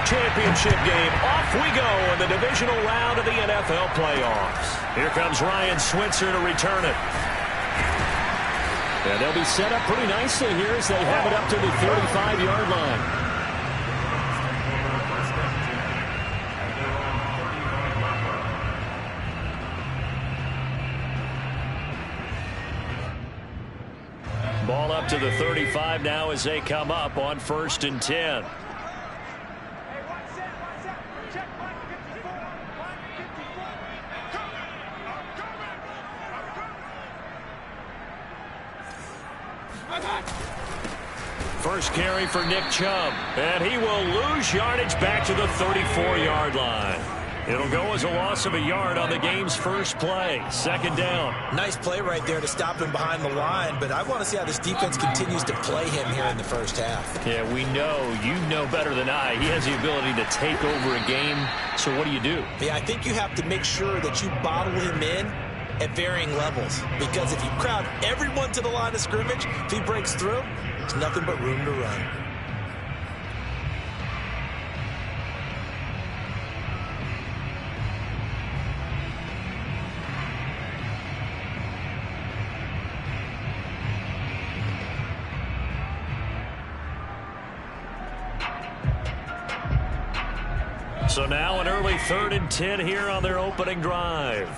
championship game. Off we go in the divisional round of the NFL playoffs. Here comes Ryan Switzer to return it. And they'll be set up pretty nicely here as they have it up to the 35-yard line. Ball up to the 35 now as they come up on 1st and 10. First carry for Nick Chubb, and he will lose yardage back to the 34-yard line. It'll go as a loss of a yard on the game's first play. 2nd down. Nice play right there to stop him behind the line, but I want to see how this defense continues to play him here in the first half. Yeah, we know, you know better than I, he has the ability to take over a game. So what do you do? Yeah, I think you have to make sure that you bottle him in at varying levels, because if you crowd everyone to the line of scrimmage, if he breaks through, there's nothing but room to run. So now an early 3rd and 10 here on their opening drive.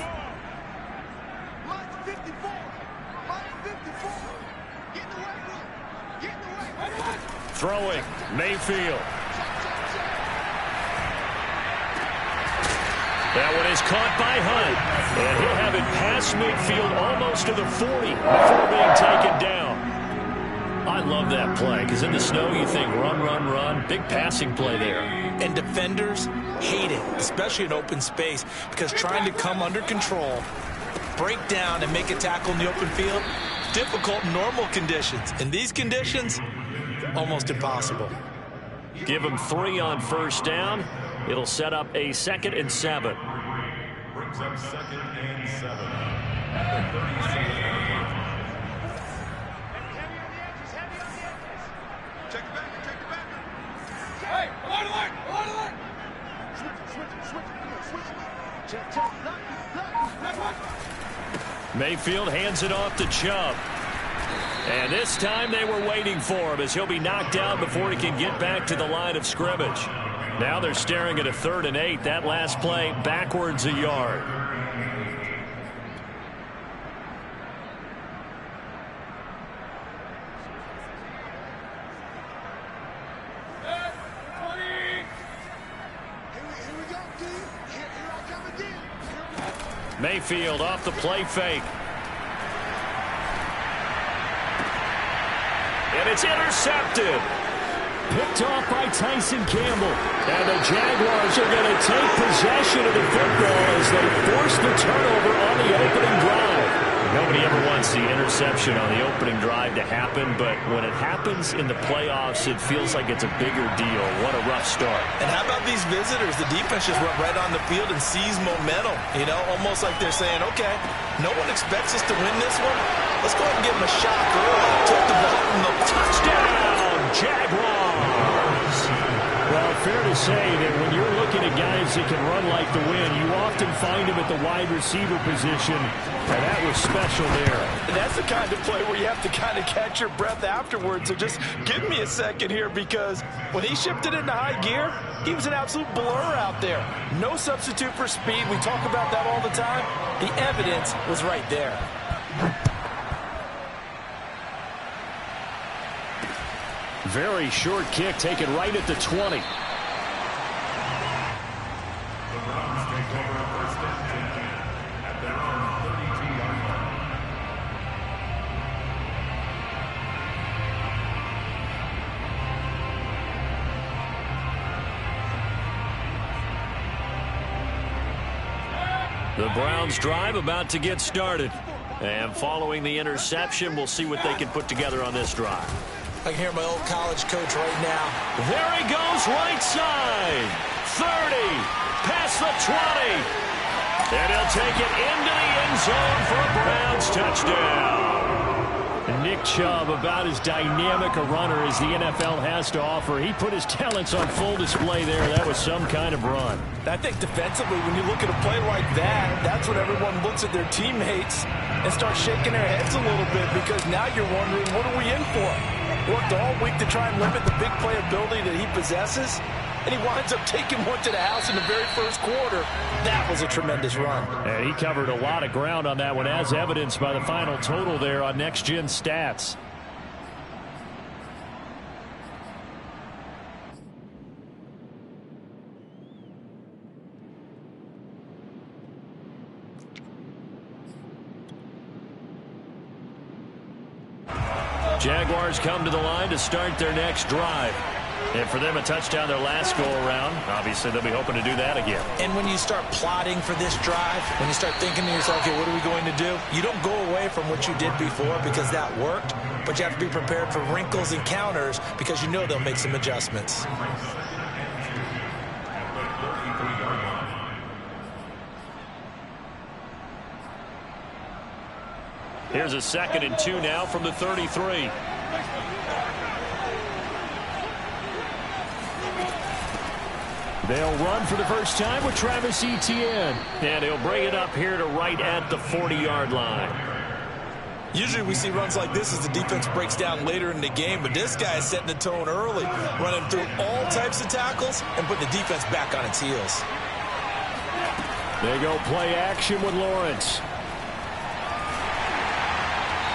Throwing, Mayfield. That one is caught by Hunt. And he'll have it past midfield almost to the 40 before being taken down. I love that play because in the snow you think run, run, run. Big passing play there. And defenders hate it, especially in open space, because trying to come under control, break down, and make a tackle in the open field, difficult in normal conditions. In these conditions, almost impossible. Give him 3 on 1st down. It'll set up a 2nd and 7. Brings up 2nd and 7 at the 37-yard line. Check it back. Hey, alert! Switch. Mayfield hands it off to Chubb. And this time they were waiting for him as he'll be knocked down before he can get back to the line of scrimmage. Now they're staring at a 3rd and 8. That last play backwards a yard. Mayfield off the play fake. And it's intercepted. Picked off by Tyson Campbell. And the Jaguars are going to take possession of the football as they force the turnover on the opening drive. Nobody ever wants the interception on the opening drive to happen, but when it happens in the playoffs, it feels like it's a bigger deal. What a rough start. And how about these visitors? The defense just went right on the field and seized momentum. You know, almost like they're saying, okay, no one expects us to win this one. Let's go ahead and give them a shot early. Took the ball from the touchdown, Jaguars. Well, fair to say that when you're looking at guys that can run like the wind, you often find them at the wide receiver position, and that was special there. And that's the kind of play where you have to kind of catch your breath afterwards. So just give me a second here, because when he shifted into high gear, he was an absolute blur out there. No substitute for speed. We talk about that all the time. The evidence was right there. Very short kick taken right at the 20. The Browns take over 1st and 10 at their own 32-yard line. The Browns drive about to get started. And following the interception, we'll see what they can put together on this drive. I can hear my old college coach right now. There he goes, right side. 30, past the 20. And he'll take it into the end zone for a Browns touchdown. Nick Chubb, about as dynamic a runner as the NFL has to offer. He put his talents on full display there. That was some kind of run. I think defensively, when you look at a play like that, that's when everyone looks at their teammates and starts shaking their heads a little bit, because now you're wondering, what are we in for? Worked all week to try and limit the big play ability that he possesses, and he winds up taking one to the house in the very first quarter. That was a tremendous run. And he covered a lot of ground on that one, as evidenced by the final total there on Next Gen Stats. Jaguars come to the line to start their next drive. And for them, a touchdown their last go-around. Obviously, they'll be hoping to do that again. And when you start plotting for this drive, when you start thinking to yourself, okay, what are we going to do? You don't go away from what you did before because that worked, but you have to be prepared for wrinkles and counters because you know they'll make some adjustments. Here's a 2nd and 2 now from the 33. They'll run for the first time with Travis Etienne. And he'll bring it up here to right at the 40-yard line. Usually we see runs like this as the defense breaks down later in the game, but this guy is setting the tone early, running through all types of tackles and putting the defense back on its heels. They go play action with Lawrence.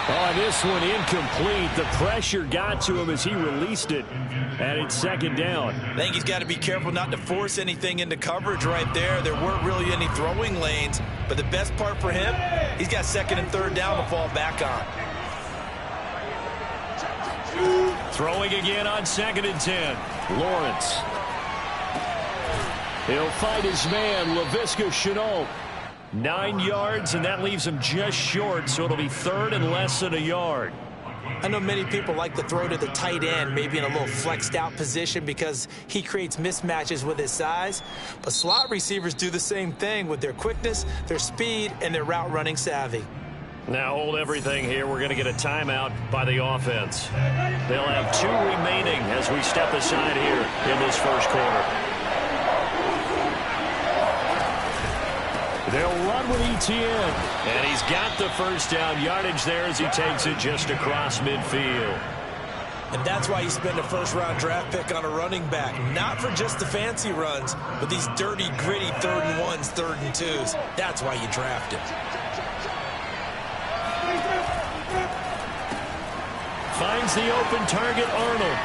Oh, this one incomplete. The pressure got to him as he released it. And it's 2nd down. I think he's got to be careful not to force anything into coverage right there. There weren't really any throwing lanes. But the best part for him, he's got 2nd and 3rd down to fall back on. Throwing again on 2nd and 10. Lawrence. He'll fight his man, Laviska Shenault. 9 yards, and that leaves him just short, so it'll be 3rd and less than a yard. I know many people like to throw to the tight end, maybe in a little flexed out position because he creates mismatches with his size. But slot receivers do the same thing with their quickness, their speed, and their route running savvy. Now hold everything here. We're going to get a timeout by the offense. They'll have 2 remaining as we step aside here in this first quarter. They'll run with Etienne. And he's got the first down yardage there as he takes it just across midfield. And that's why you spend a first-round draft pick on a running back. Not for just the fancy runs, but these dirty, gritty 3rd and 1s, 3rd and 2s. That's why you draft him. Finds the open target, Arnold.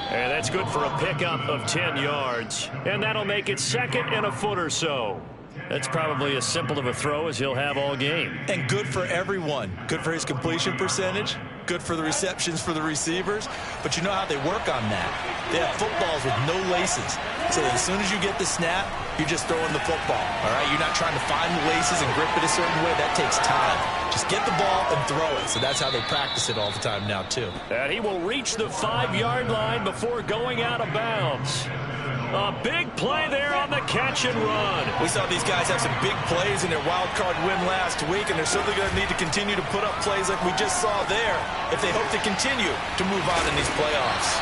And that's good for a pickup of 10 yards. And that'll make it 2nd and a foot or so. That's probably as simple of a throw as he'll have all game. And good for everyone. Good for his completion percentage. Good for the receptions for the receivers. But you know how they work on that. They have footballs with no laces. So as soon as you get the snap, you're just throwing the football. All right? You're not trying to find the laces and grip it a certain way. That takes time. Just get the ball and throw it. So that's how they practice it all the time now, too. And he will reach the 5-yard line before going out of bounds. A big play there on the catch and run. We saw these guys have some big plays in their wild card win last week, and they're certainly going to need to continue to put up plays like we just saw there if they hope to continue to move on in these playoffs.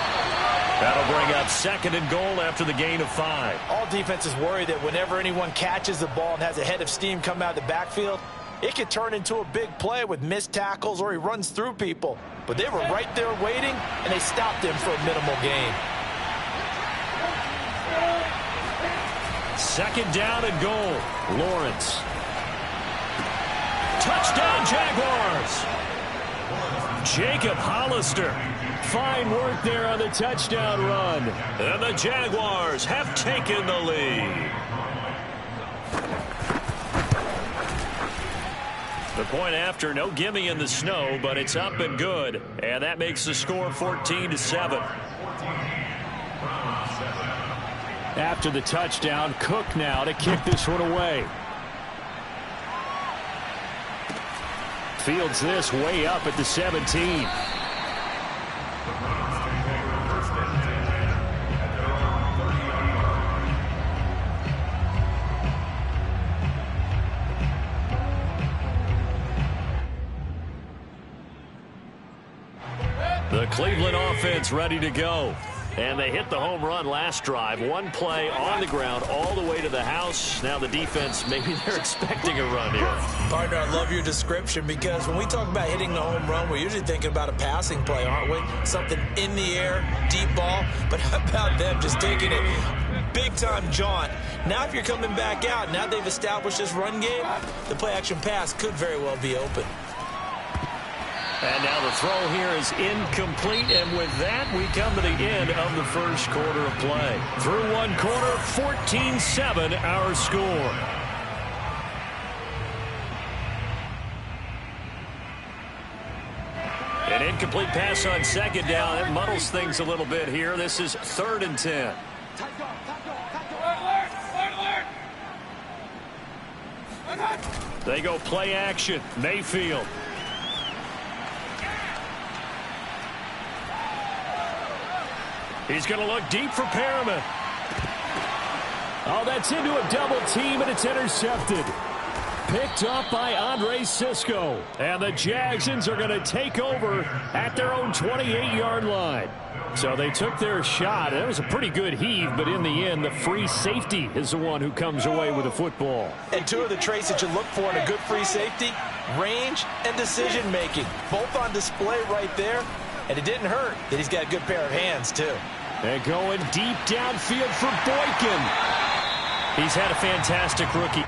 That'll bring up 2nd and goal after the gain of 5. All defenses worry that whenever anyone catches the ball and has a head of steam come out of the backfield, it could turn into a big play with missed tackles or he runs through people. But they were right there waiting, and they stopped him for a minimal gain. 2nd down and goal. Lawrence. Touchdown, Jaguars. Jacob Hollister. Fine work there on the touchdown run. And the Jaguars have taken the lead. The point after, no gimme in the snow, but it's up and good. And that makes the score 14-7. After the touchdown, Cook now to kick this one away. Fields this way up at the 17. Cleveland offense ready to go. And they hit the home run last drive. One play on the ground all the way to the house. Now the defense, maybe they're expecting a run here. Partner, I love your description because when we talk about hitting the home run, we're usually thinking about a passing play, aren't we? Something in the air, deep ball. But how about them just taking it big-time jaunt? Now if you're coming back out, now they've established this run game, the play-action pass could very well be open. And now the throw here is incomplete, and with that, we come to the end of the first quarter of play. Through one quarter, 14-7 our score. An incomplete pass on second down. It muddles things a little bit here. This is 3rd and 10. They go play action. Mayfield. He's going to look deep for Perriman. Oh, that's into a double team, and it's intercepted. Picked up by Andre Cisco. And the Jagsons are going to take over at their own 28-yard line. So they took their shot. It was a pretty good heave, but in the end, the free safety is the one who comes away with the football. And two of the traits that you look for in a good free safety, range and decision-making. Both on display right there. And it didn't hurt that he's got a good pair of hands, too. And going deep downfield for Boykin. He's had a fantastic rookie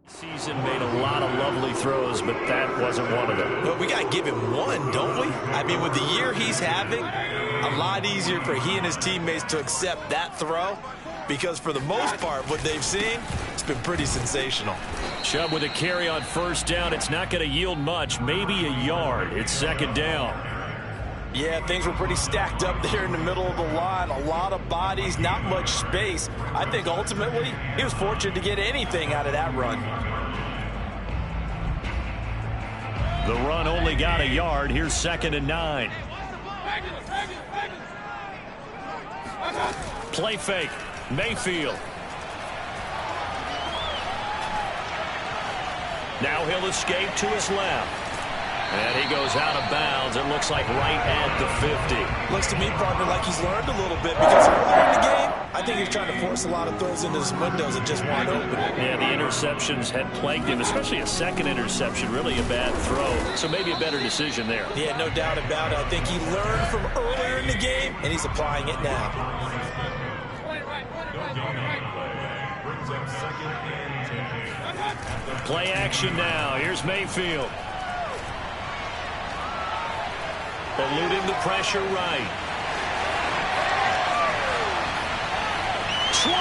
season, made a lot of lovely throws, but that wasn't one of them. But we got to give him one, don't we? I mean, with the year he's having, a lot easier for he and his teammates to accept that throw because for the most part, what they've seen, it's been pretty sensational. Chubb with a carry on first down. It's not going to yield much, maybe a yard. It's second down. Yeah, things were pretty stacked up there in the middle of the line. A lot of bodies, not much space. I think ultimately he was fortunate to get anything out of that run. The run only got a yard. Here's 2nd and 9. Play fake. Mayfield. Now he'll escape to his left. And he goes out of bounds. It looks like right at the 50. Looks to me, partner, like he's learned a little bit because earlier in the game, I think he was trying to force a lot of throws into his windows that just weren't open. Yeah, the interceptions had plagued him, especially a second interception, really a bad throw. So maybe a better decision there. Yeah, no doubt about it. I think he learned from earlier in the game, and he's applying it now. Play action now. Here's Mayfield. Eluding the pressure right. 20.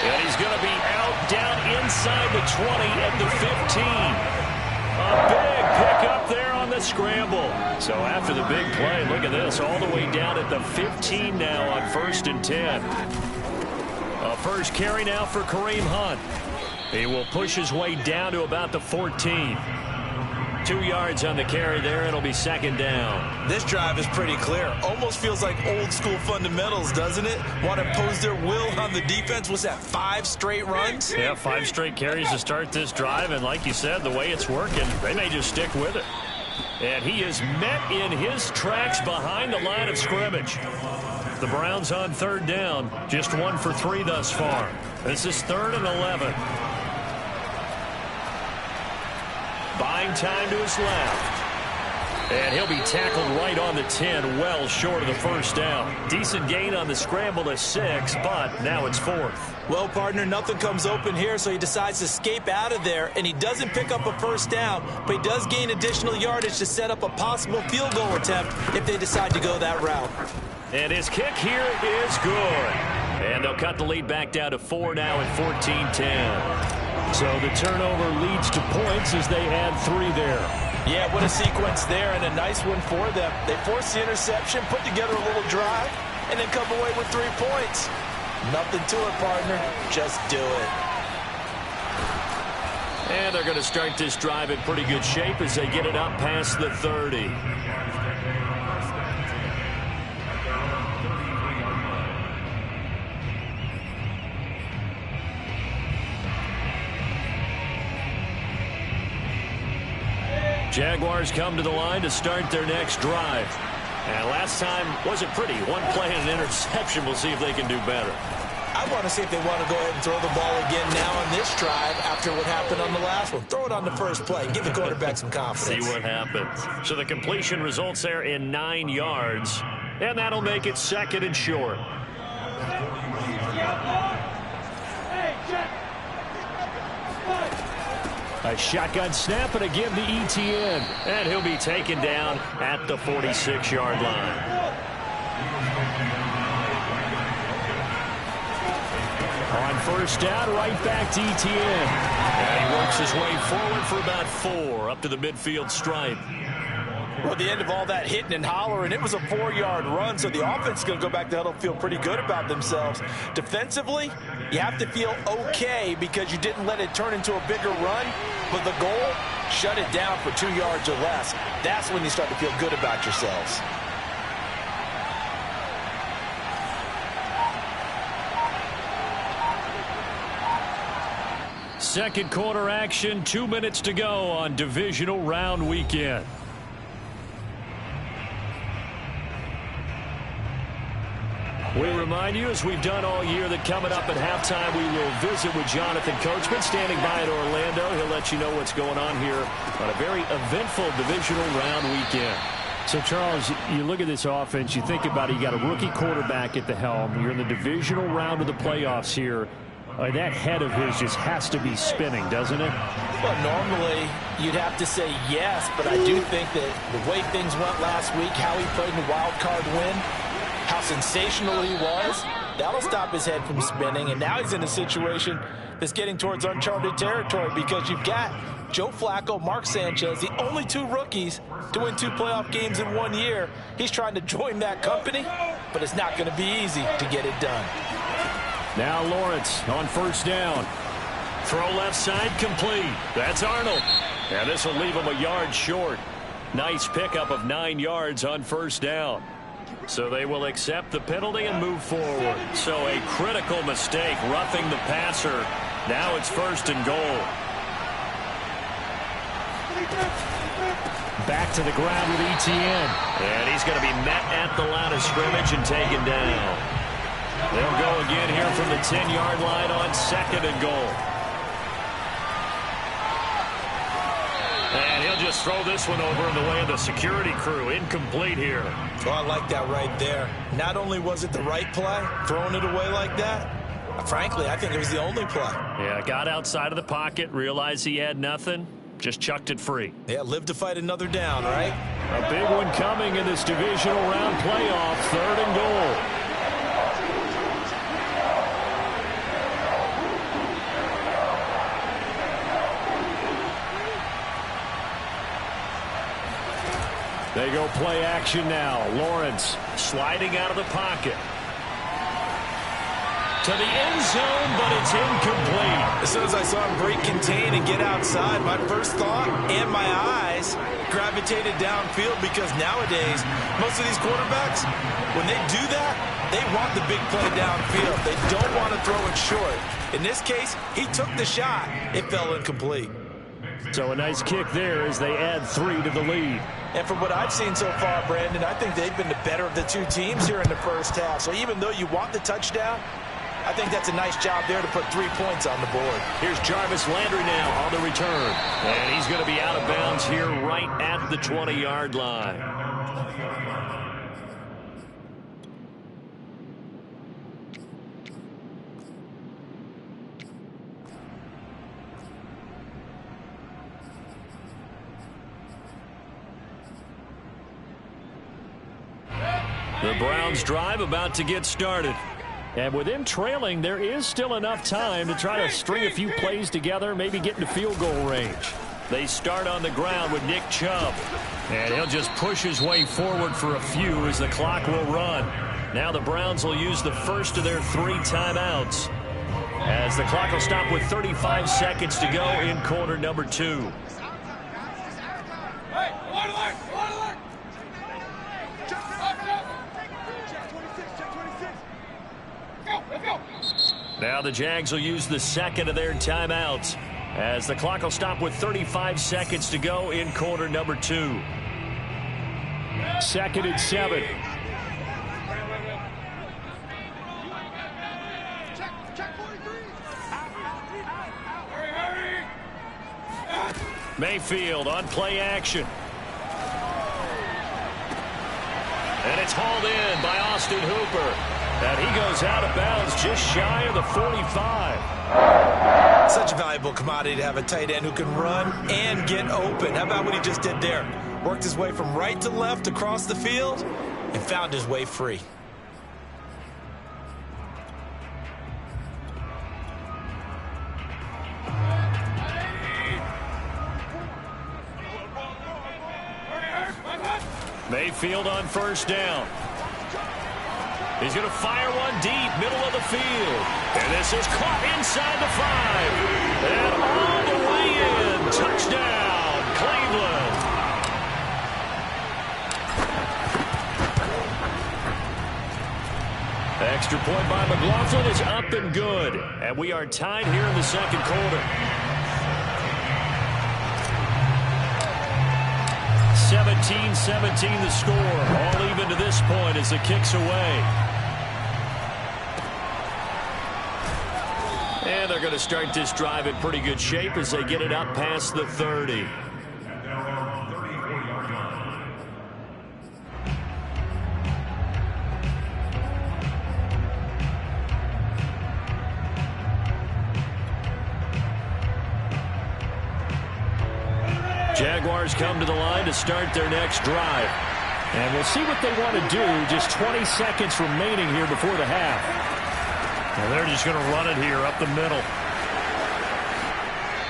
And he's going to be out down inside the 20 at the 15. A big pickup there on the scramble. So after the big play, look at this. All the way down at the 15 now on 1st and 10. A first carry now for Kareem Hunt. He will push his way down to about the 14. 2 yards on the carry there. It'll be second down. This drive is pretty clear. Almost feels like old school fundamentals, doesn't it? Want to impose their will on the defense. Was that 5 straight runs? Yeah, 5 straight carries to start this drive. And like you said, the way it's working, they may just stick with it. And he is met in his tracks behind the line of scrimmage. The Browns on 3rd down. Just 1 for 3 thus far. This is 3rd and 11. Buying time to his left. And he'll be tackled right on the 10, well short of the first down. Decent gain on the scramble to 6, but now it's 4th. Well, partner, nothing comes open here, so he decides to escape out of there, and he doesn't pick up a first down, but he does gain additional yardage to set up a possible field goal attempt if they decide to go that route. And his kick here is good. And they'll cut the lead back down to 4 now at 14-10. So the turnover leads to points as they add 3 there. Yeah, what a sequence there, and a nice one for them. They force the interception, put together a little drive, and then come away with 3 points. Nothing to it, partner. Just do it. And they're going to start this drive in pretty good shape as they get it up past the 30. Jaguars come to the line to start their next drive. And last time wasn't pretty. One play and an interception. We'll see if they can do better. I want to see if they want to go ahead and throw the ball again now on this drive after what happened on the last one. Throw it on the first play. Give the quarterback some confidence. See what happens. So the completion results there in 9 yards. And that'll make it 2nd and short. A shotgun snap and a give to ETN. And he'll be taken down at the 46-yard line. On first down, right back to ETN. And he works his way forward for about 4 up to the midfield stripe. Well, at the end of all that hitting and hollering, it was a 4-yard run, so the offense is going to go back to huddle, feel pretty good about themselves. Defensively, you have to feel okay because you didn't let it turn into a bigger run, but the goal, shut it down for 2 yards or less. That's when you start to feel good about yourselves. Second quarter action, 2 minutes to go on divisional round weekend. We remind you, as we've done all year, that coming up at halftime, we will visit with Jonathan Coachman standing by in Orlando. He'll let you know what's going on here on a very eventful divisional round weekend. So, Charles, you look at this offense, you think about it, you got a rookie quarterback at the helm. You're in the divisional round of the playoffs here. That head of his just has to be spinning, doesn't it? Well, normally you'd have to say yes, but I do think that the way things went last week, how he played in the wild card win, how sensational he was, that'll stop his head from spinning. And now he's in a situation that's getting towards uncharted territory because you've got Joe Flacco, Mark Sanchez, the only 2 rookies to win 2 playoff games in 1 year. He's trying to join that company, but it's not going to be easy to get it done. Now Lawrence on first down. Throw left side complete. That's Arnold. And this will leave him a yard short. Nice pickup of 9 yards on first down. So they will accept the penalty and move forward. So a critical mistake, roughing the passer. Now it's 1st and goal. Back to the ground with ETN. And he's going to be met at the line of scrimmage and taken down. They'll go again here from the 10-yard line on 2nd and goal. And he'll just throw this one over in the way of the security crew. Incomplete here. Oh, I like that right there. Not only was it the right play, throwing it away like that, frankly, I think it was the only play. Yeah, got outside of the pocket, realized he had nothing, just chucked it free. Yeah, live to fight another down, right? A big one coming in this divisional round playoff, 3rd and goal. They go play action now. Lawrence sliding out of the pocket. To the end zone, but it's incomplete. As soon as I saw him break contain and get outside, my first thought and my eyes gravitated downfield because nowadays, most of these quarterbacks, when they do that, they want the big play downfield. They don't want to throw it short. In this case, he took the shot. It fell incomplete. So a nice kick there as they add 3 to the lead. And from what I've seen so far, Brandon, I think they've been the better of the 2 teams here in the first half. So even though you want the touchdown, I think that's a nice job there to put 3 points on the board. Here's Jarvis Landry now on the return. And he's going to be out of bounds here right at the 20-yard line. The Browns drive about to get started. And with them trailing, there is still enough time to try to string a few plays together, maybe get into field goal range. They start on the ground with Nick Chubb. And he'll just push his way forward for a few as the clock will run. Now the Browns will use the first of their 3 timeouts, as the clock will stop with 35 seconds to go in quarter number 2. Now the Jags will use the second of their timeouts as the clock will stop with 35 seconds to go in quarter number 2. 2nd and 7. Mayfield on play action. And it's hauled in by Austin Hooper. And he goes out of bounds just shy of the 45. Such a valuable commodity to have a tight end who can run and get open. How about what he just did there? Worked his way from right to left across the field and found his way free. Mayfield on 1st down. He's going to fire one deep, middle of the field. And this is caught inside the 5. And all the way in. Touchdown, Cleveland. Extra point by McLaughlin is up and good. And we are tied here in the 2nd quarter. 17-17 the score. All even to this point as the kick's away. And they're going to start this drive in pretty good shape as they get it up past the 30. Jaguars come to the line to start their next drive. And we'll see what they want to do. Just 20 seconds remaining here before the half. And they're just going to run it here up the middle.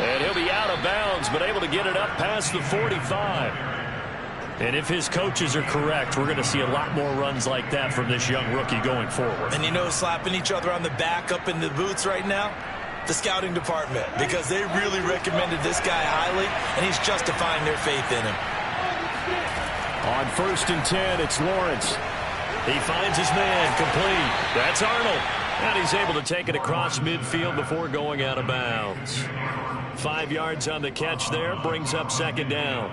And he'll be out of bounds, but able to get it up past the 45. And if his coaches are correct, we're going to see a lot more runs like that from this young rookie going forward. And you know, slapping each other on the back up in the boots right now? The scouting department, because they really recommended this guy highly, and he's justifying their faith in him. On 1st and 10, it's Lawrence. He finds his man complete. That's Arnold. And he's able to take it across midfield before going out of bounds. 5 yards on the catch there, brings up 2nd down.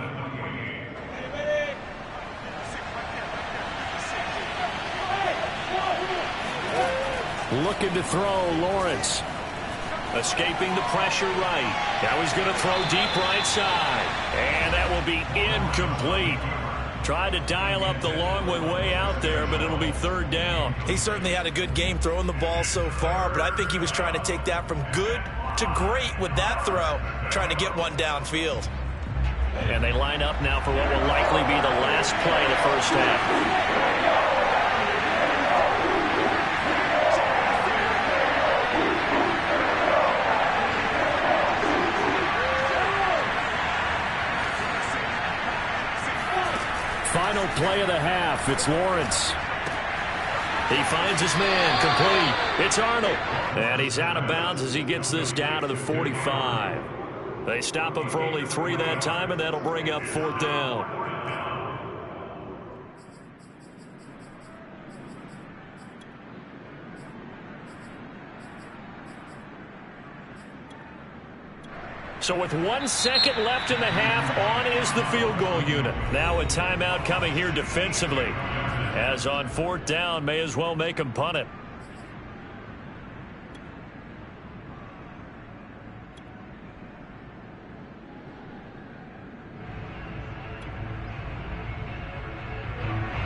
Looking to throw, Lawrence. Escaping the pressure right. Now he's going to throw deep right side. And that will be incomplete. Tried to dial up the long one way out there, but it'll be 3rd down. He certainly had a good game throwing the ball so far, but I think he was trying to take that from good to great with that throw, trying to get one downfield. And they line up now for what will likely be the last play of the 1st half. Final play of the half. It's Lawrence. He finds his man complete. It's Arnold. And he's out of bounds as he gets this down to the 45. They stop him for only 3 that time, and that'll bring up 4th down. So with 1 second left in the half, on is the field goal unit. Now a timeout coming here defensively. As on 4th down, may as well make him punt it.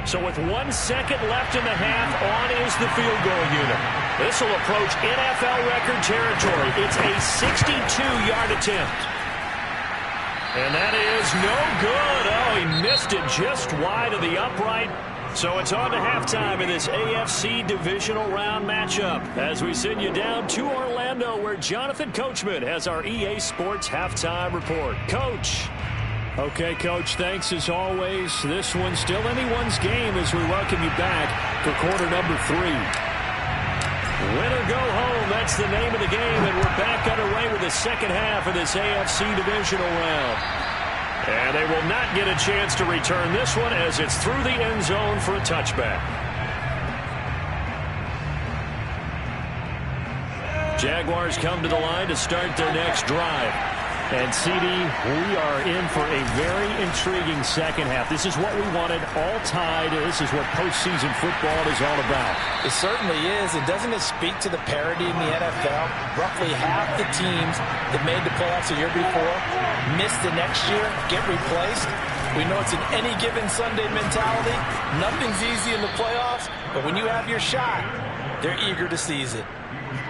So with 1 second left in the half, on is the field goal unit. This will approach NFL record territory. It's a 62-yard attempt. And that is no good. Oh, he missed it just wide of the upright. So it's on to halftime in this AFC divisional round matchup as we send you down to Orlando where Jonathan Coachman has our EA Sports halftime report. Coach. Okay, Coach, thanks as always. This one's still anyone's game as we welcome you back for quarter number 3. Win or go home, that's the name of the game, and we're back underway with the second half of this AFC divisional round. And they will not get a chance to return this one as it's through the end zone for a touchback. Jaguars come to the line to start their next drive. And, CD, we are in for a very intriguing second half. This is what we wanted, all tied. This is what postseason football is all about. It certainly is. And doesn't it speak to the parity in the NFL? Roughly half the teams that made the playoffs a year before miss the next year, get replaced. We know it's an any given Sunday mentality. Nothing's easy in the playoffs, but when you have your shot, they're eager to seize it.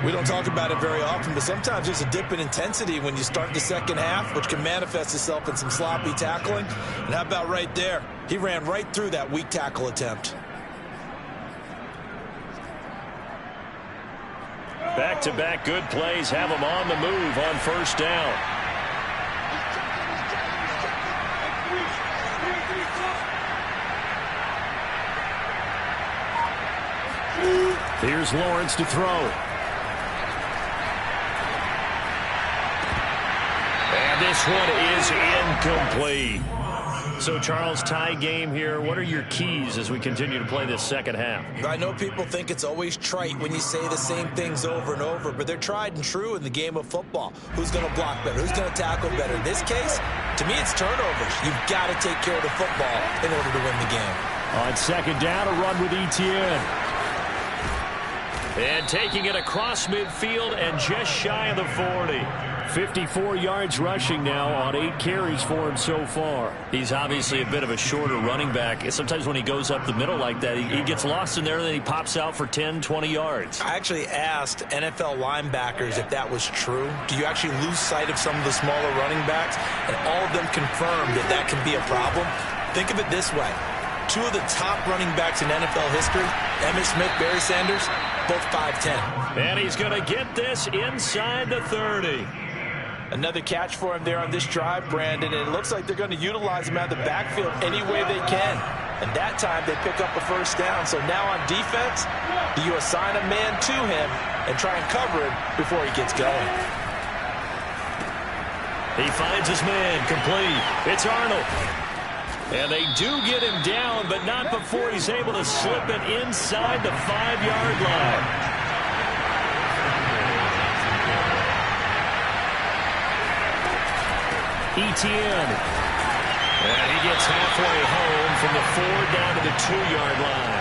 We don't talk about it very often, but sometimes there's a dip in intensity when you start the second half, which can manifest itself in some sloppy tackling. And how about right there? He ran right through that weak tackle attempt. Back-to-back good plays have him on the move on first down. Here's Lawrence to throw. And this one is incomplete. So, Charles, tie game here. What are your keys as we continue to play this second half? I know people think it's always trite when you say the same things over and over, but they're tried and true in the game of football. Who's going to block better? Who's going to tackle better? In this case, to me, it's turnovers. You've got to take care of the football in order to win the game. On second down, a run with Etienne. And taking it across midfield and just shy of the 40. 54 yards rushing now on 8 carries for him so far. He's obviously a bit of a shorter running back. Sometimes when he goes up the middle like that, he gets lost in there and then he pops out for 10, 20 yards. I actually asked NFL linebackers if that was true. Do you actually lose sight of some of the smaller running backs? And all of them confirmed that that can be a problem. Think of it this way. 2 of the top running backs in NFL history, Emmitt Smith, Barry Sanders, both 5'10". And he's going to get this inside the 30. Another catch for him there on this drive, Brandon, and it looks like they're going to utilize him out of the backfield any way they can. And that time they pick up a first down. So now on defense, do you assign a man to him and try and cover him before he gets going? He finds his man, complete. It's Arnold. And they do get him down, but not before he's able to slip it inside the 5-yard line. Etienne. And he gets halfway home from the 4 down to the 2-yard line.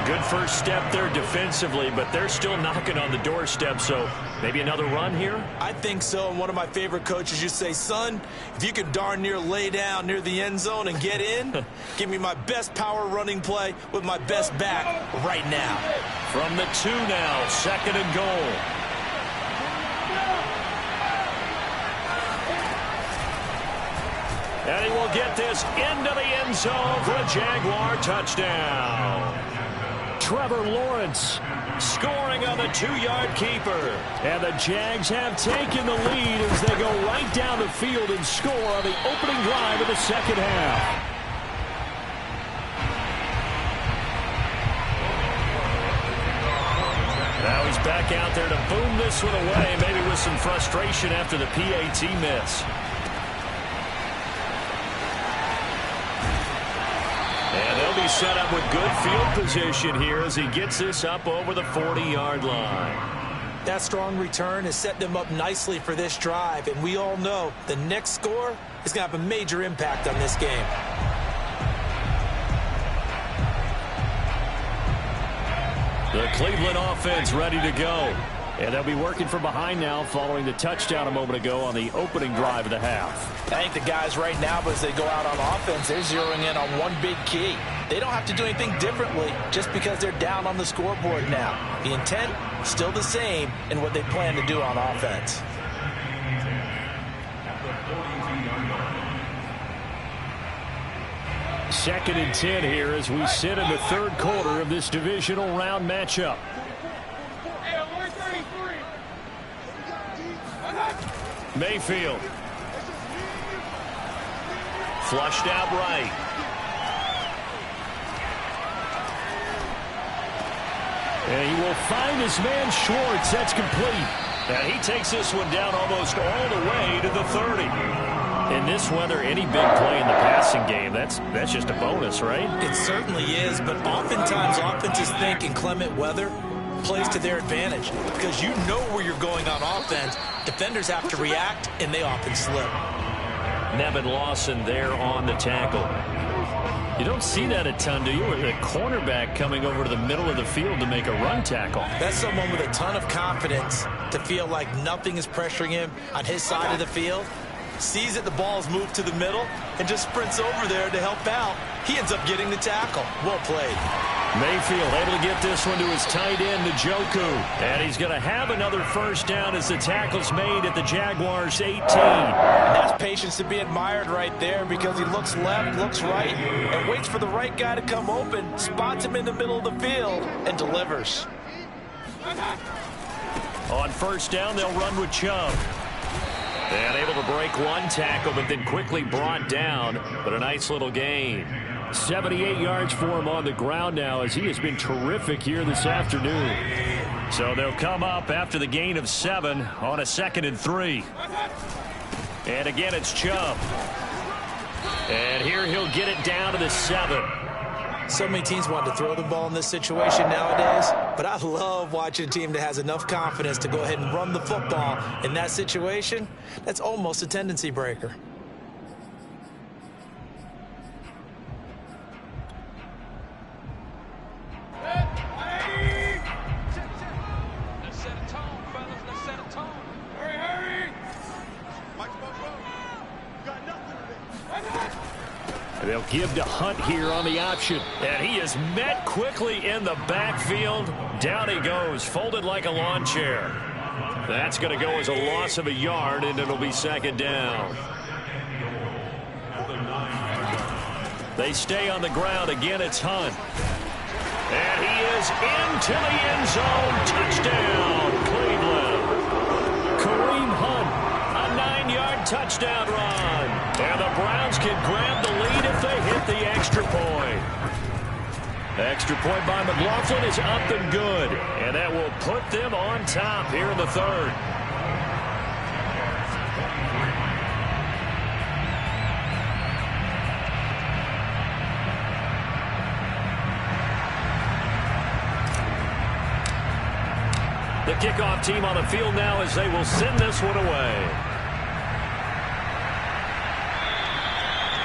Good first step there defensively, but they're still knocking on the doorstep, so maybe another run here? I think so, and one of my favorite coaches used to say, son, if you can darn near lay down near the end zone and get in, give me my best power running play with my best back right now. From the 2 now, 2nd and goal. And he will get this into the end zone for a Jaguar touchdown. Trevor Lawrence scoring on the 2-yard keeper. And the Jags have taken the lead as they go right down the field and score on the opening drive of the second half. Now he's back out there to boom this one away, maybe with some frustration after the PAT miss. And they'll be set up with good field position here as he gets this up over the 40-yard line. That strong return has set them up nicely for this drive, and we all know the next score is going to have a major impact on this game. The Cleveland offense ready to go. And they'll be working from behind now following the touchdown a moment ago on the opening drive of the half. I think the guys right now, as they go out on offense, they're zeroing in on one big key. They don't have to do anything differently just because they're down on the scoreboard now. The intent, still the same in what they plan to do on offense. Second and 10 here as we sit in the third quarter of this divisional round matchup. Mayfield. Flushed out right. And he will find his man Schwartz. That's complete. And he takes this one down almost all the way to the 30. In this weather, any big play in the passing game, that's just a bonus, right? It certainly is, but oftentimes offenses think in climate weather, plays to their advantage because you know where you're going on offense. Defenders have to react, and they often slip. Nevin Lawson there on the tackle. You don't see that a ton, do you? With a cornerback coming over to the middle of the field to make a run tackle. That's someone with a ton of confidence to feel like nothing is pressuring him on his side of the field. Sees that the ball's moved to the middle and just sprints over there to help out. He ends up getting the tackle. Well played. Mayfield able to get this one to his tight end, Njoku. And he's going to have another first down as the tackle's made at the Jaguars' 18. And that's patience to be admired right there because he looks left, looks right, and waits for the right guy to come open, spots him in the middle of the field, and delivers. On first down, they'll run with Chubb. And able to break one tackle, but then quickly brought down. But a nice little gain. 78 yards for him on the ground now as he has been terrific here this afternoon. So they'll come up after the gain of 7 on a 2nd and 3. And again, it's Chubb. And here he'll get it down to the 7. So many teams want to throw the ball in this situation nowadays, but I love watching a team that has enough confidence to go ahead and run the football in that situation. That's almost a tendency breaker. Let's set a tone, fellas. Let's set a tone. Hurry! Mike, got nothing. They'll give to Hunt here on the option. And he is met quickly in the backfield. Down he goes, folded like a lawn chair. That's going to go as a loss of a yard, and it'll be 2nd down. They stay on the ground. Again, it's Hunt. And he is into the end zone. Touchdown, Cleveland. Kareem Hunt, a 9-yard touchdown run. And the Browns can grab the lead if they hit the extra point. Extra point by McLaughlin is up and good. And that will put them on top here in the 3rd. The kickoff team on the field now as they will send this one away.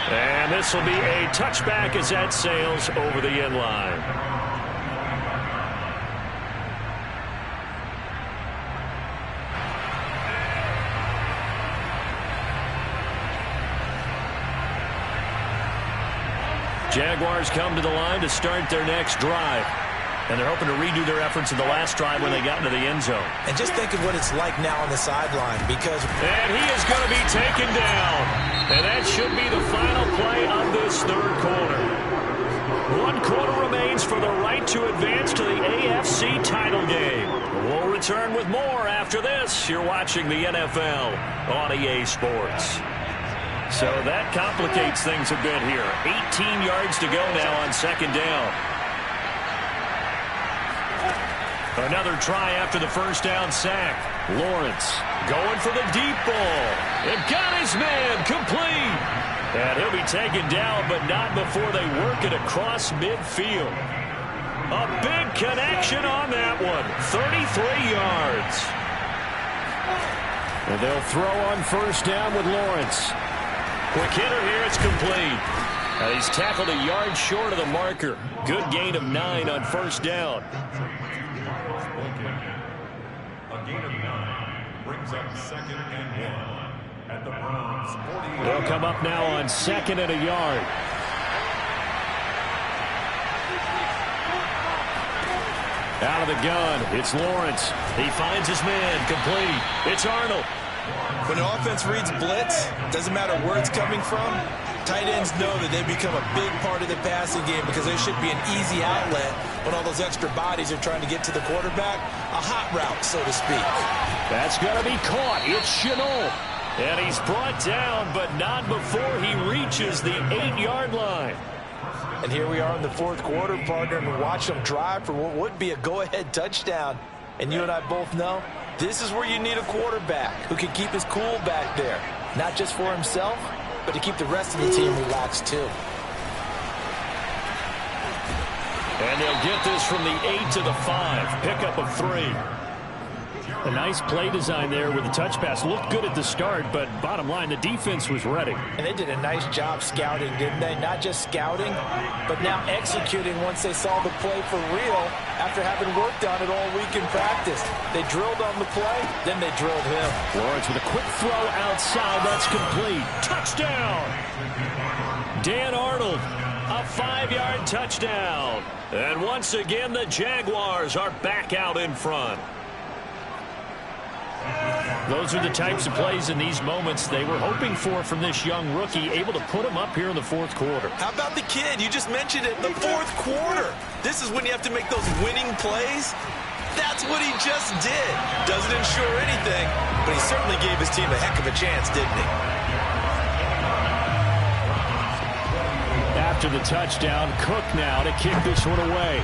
And this will be a touchback as that sails over the end line. Jaguars come to the line to start their next drive. And they're hoping to redo their efforts in the last drive when they got into the end zone. And just think of what it's like now on the sideline because... And he is going to be taken down. And that should be the final play of this 3rd quarter. 1 quarter remains for the right to advance to the AFC title game. We'll return with more after this. You're watching the NFL on EA Sports. So that complicates things a bit here. 18 yards to go now on 2nd down. Another try after the first down sack. Lawrence going for the deep ball. And got his man complete. And he'll be taken down, but not before they work it across midfield. A big connection on that one. 33 yards. And they'll throw on first down with Lawrence. Quick hitter here, it's complete. He's tackled a yard short of the marker. Good gain of 9 on first down. A gain of 9 brings up 2nd and 1 at the Browns 40. They'll come up now on 2nd and a yard. Out of the gun, it's Lawrence. He finds his man, complete. It's Arnold. When the offense reads blitz, doesn't matter where it's coming from, tight ends know that they become a big part of the passing game because there should be an easy outlet when all those extra bodies are trying to get to the quarterback. A hot route, so to speak. That's going to be caught. It's Chenault. And he's brought down, but not before he reaches the 8-yard line. And here we are in the 4th quarter, partner, and watch them drive for what would be a go-ahead touchdown. And you and I both know this is where you need a quarterback who can keep his cool back there. Not just for himself, but to keep the rest of the team relaxed too. And they'll get this from the 8 to the 5. Pickup of 3. A nice play design there with the touch pass. Looked good at the start, but bottom line, the defense was ready. And they did a nice job scouting, didn't they? Not just scouting, but now executing once they saw the play for real after having worked on it all week in practice. They drilled on the play, then they drilled him. Lawrence with a quick throw outside. That's complete. Touchdown! Dan Arnold, a 5-yard touchdown. And once again, the Jaguars are back out in front. Those are the types of plays in these moments they were hoping for from this young rookie, able to put him up here in the fourth quarter. How about the kid? You just mentioned it, the fourth quarter. This is when you have to make those winning plays. That's what he just did. Doesn't ensure anything, but he certainly gave his team a heck of a chance, didn't he? After the touchdown, Cook now to kick this one away.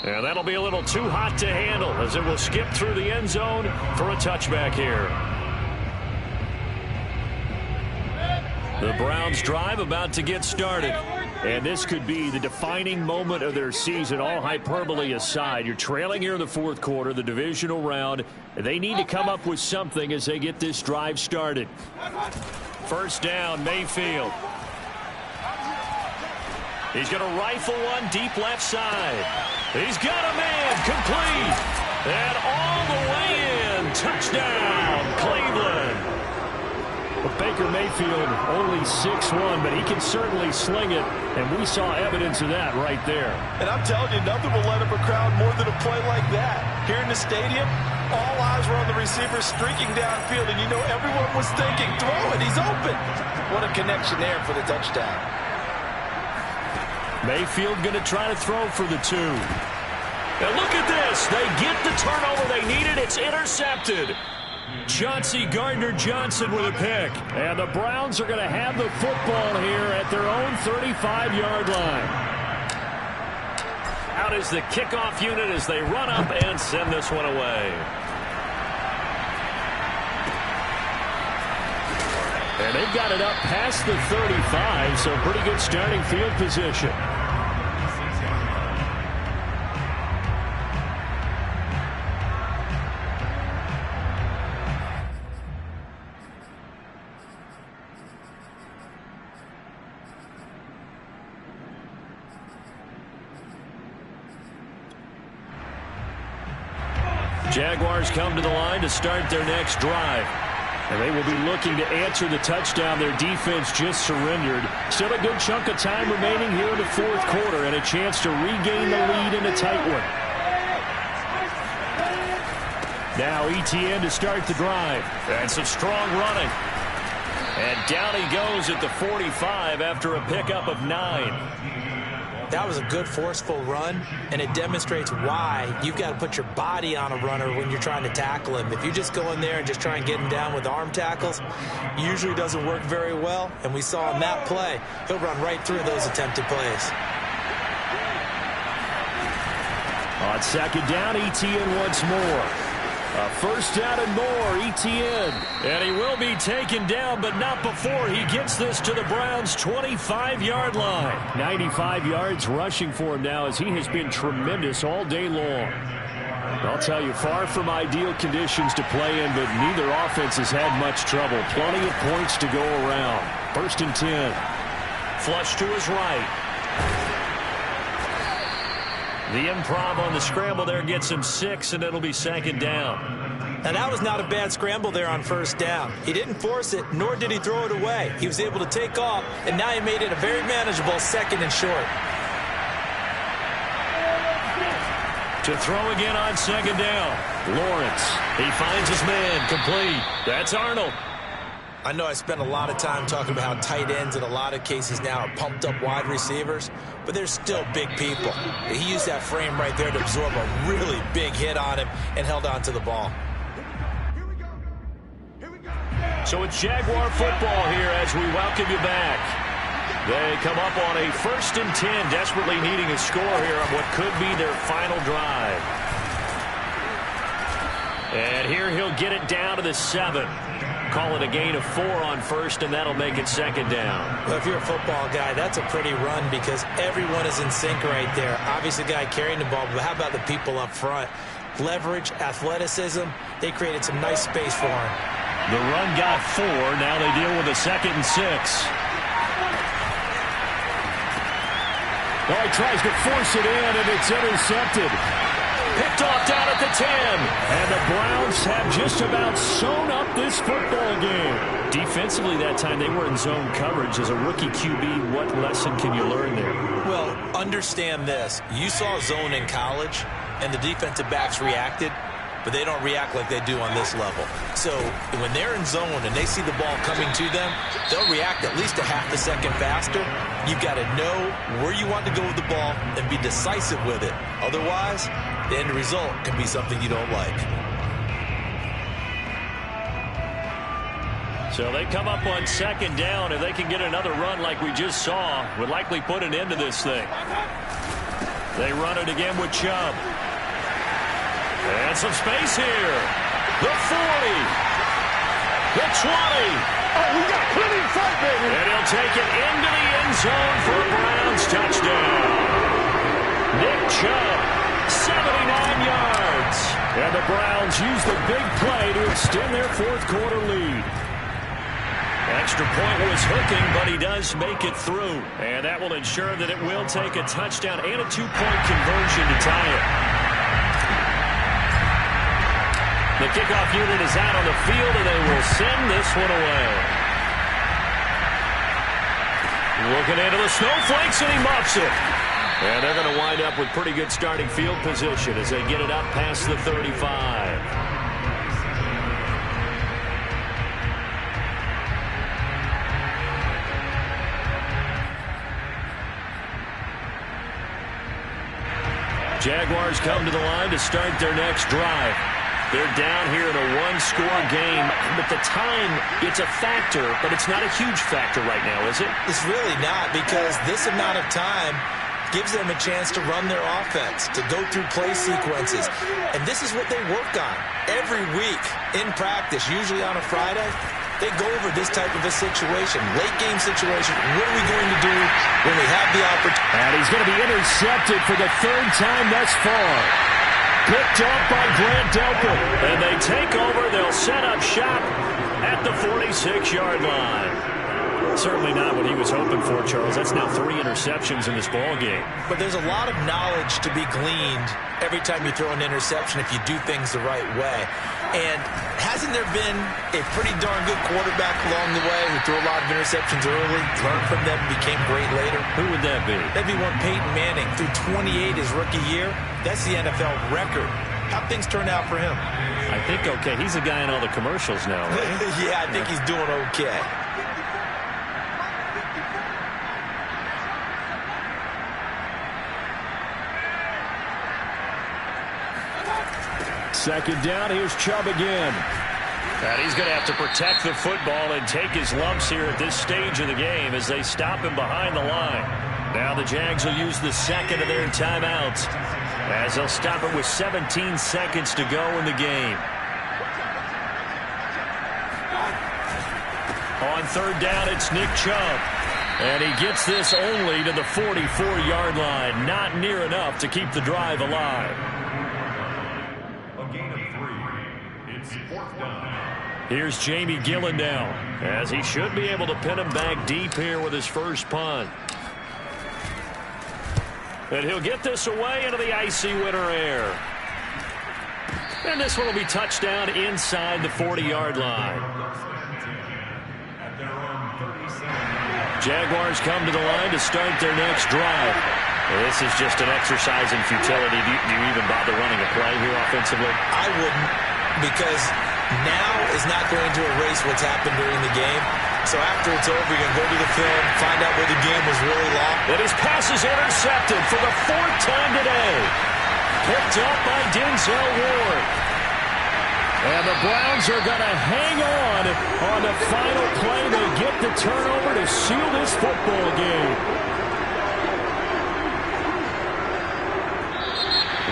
And that'll be a little too hot to handle as it will skip through the end zone for a touchback here. The Browns drive about to get started. And this could be the defining moment of their season, all hyperbole aside. You're trailing here in the fourth quarter, the divisional round. They need to come up with something as they get this drive started. First down, Mayfield. He's going to rifle one deep left side. He's got a man, complete. And all the way in. Touchdown, Cleveland. Well, Baker Mayfield only 6'1", but he can certainly sling it, and we saw evidence of that right there. And I'm telling you, nothing will light up a crowd more than a play like that. Here in the stadium, all eyes were on the receiver streaking downfield, and you know everyone was thinking, throw it, he's open. What a connection there for the touchdown. Mayfield going to try to throw for the 2. And look at this. They get the turnover they needed. It's intercepted. Chauncey Gardner-Johnson with a pick. And the Browns are going to have the football here at their own 35-yard line. Out is the kickoff unit as they run up and send this one away. And they've got it up past the 35, so pretty good starting field position. Jaguars come to the line to start their next drive. And they will be looking to answer the touchdown their defense just surrendered. Still a good chunk of time remaining here in the fourth quarter and a chance to regain the lead in a tight one. Now ETN to start the drive. And some strong running. And down he goes at the 45 after a pickup of 9. That was a good forceful run, and it demonstrates why you've got to put your body on a runner when you're trying to tackle him. If you just go in there and just try and get him down with arm tackles, usually doesn't work very well. And we saw in that play, he'll run right through those attempted plays. On second down, ETN once more. A first down and more, ETN. And he will be taken down, but not before he gets this to the Browns' 25-yard line. 95 yards rushing for him now as he has been tremendous all day long. I'll tell you, far from ideal conditions to play in, but neither offense has had much trouble. Plenty of points to go around. First and 10. Flush to his right. The improv on the scramble there gets him 6, and it'll be second down. Now, that was not a bad scramble there on first down. He didn't force it, nor did he throw it away. He was able to take off, and now he made it a very manageable second and short. To throw again on second down. Lawrence. He finds his man. Complete. That's Arnold. I know I spent a lot of time talking about how tight ends in a lot of cases now are pumped up wide receivers, but they're still big people. He used that frame right there to absorb a really big hit on him and held on to the ball. So it's Jaguar football here as we welcome you back. They come up on a first and 10, desperately needing a score here on what could be their final drive. And here he'll get it down to the 7. call it a gain of 4 on first, and that'll make it second down. Well, if you're a football guy, that's a pretty run because everyone is in sync right there. Obviously, the guy carrying the ball, but how about the people up front? Leverage, athleticism, they created some nice space for him. The run got 4. Now they deal with a 2nd and 6. Oh, he tries to force it in, and it's intercepted. Picked off down at the 10. And the Browns have just about sewn up this football game. Defensively that time, they were in zone coverage. As a rookie QB, what lesson can you learn there? Well, understand this. You saw zone in college, and the defensive backs reacted, but they don't react like they do on this level. So when they're in zone and they see the ball coming to them, they'll react at least a half a second faster. You've got to know where you want to go with the ball and be decisive with it. Otherwise, the end result can be something you don't like. So they come up on 2nd down. If they can get another run like we just saw, would likely put an end to this thing. They run it again with Chubb. And some space here. The 40. The 20. Oh, we got plenty of fight, baby. And he'll take it into the end zone for a Browns touchdown. Nick Chubb, 79 yards. And the Browns use the big play to extend their 4th quarter lead. Extra point was hooking, but he does make it through. And that will ensure that it will take a touchdown and a 2-point conversion to tie it. The kickoff unit is out on the field, and they will send this one away. Looking into the snowflakes, and he muffs it. And they're going to wind up with pretty good starting field position as they get it up past the 35. Jaguars come to the line to start their next drive. They're down here in a 1-score game, but the time, it's a factor, but it's not a huge factor right now, is it? It's really not, because this amount of time gives them a chance to run their offense, to go through play sequences. And this is what they work on every week in practice, usually on a Friday. They go over this type of a situation, late game situation. What are we going to do when we have the opportunity? And he's going to be intercepted for the 3rd time thus far. Picked off by Grant Delpit. And they take over. They'll set up shop at the 46-yard line. Certainly not what he was hoping for, Charles. That's now 3 interceptions in this ball game. But there's a lot of knowledge to be gleaned every time you throw an interception if you do things the right way. And hasn't there been a pretty darn good quarterback along the way who threw a lot of interceptions early, learned from them, became great later? Who would that be? That'd be one Peyton Manning. Threw 28 his rookie year. That's the NFL record. How'd things turn out for him? I think okay. He's a guy in all the commercials now, right? Yeah, I think he's doing okay. Second down, here's Chubb again. And he's going to have to protect the football and take his lumps here at this stage of the game as they stop him behind the line. Now the Jags will use the 2nd of their timeouts as they'll stop it with 17 seconds to go in the game. On 3rd down, it's Nick Chubb. And he gets this only to the 44-yard line. Not near enough to keep the drive alive. Here's Jamie Gillen now, as he should be able to pin him back deep here with his first punt. And he'll get this away into the icy winter air. And this one will be touchdown inside the 40-yard line. Jaguars come to the line to start their next drive. Well, this is just an exercise in futility. Do you even bother running a play here offensively? I wouldn't, because now is not going to erase what's happened during the game. So after it's over, you're going to go to the film, find out where the game was really lost. And his pass is intercepted for the 4th time today. Picked up by Denzel Ward. And the Browns are going to hang on the final play. They get the turnover to seal this football game.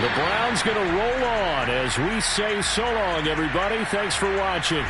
The Browns going to roll on as we say so long, everybody. Thanks for watching.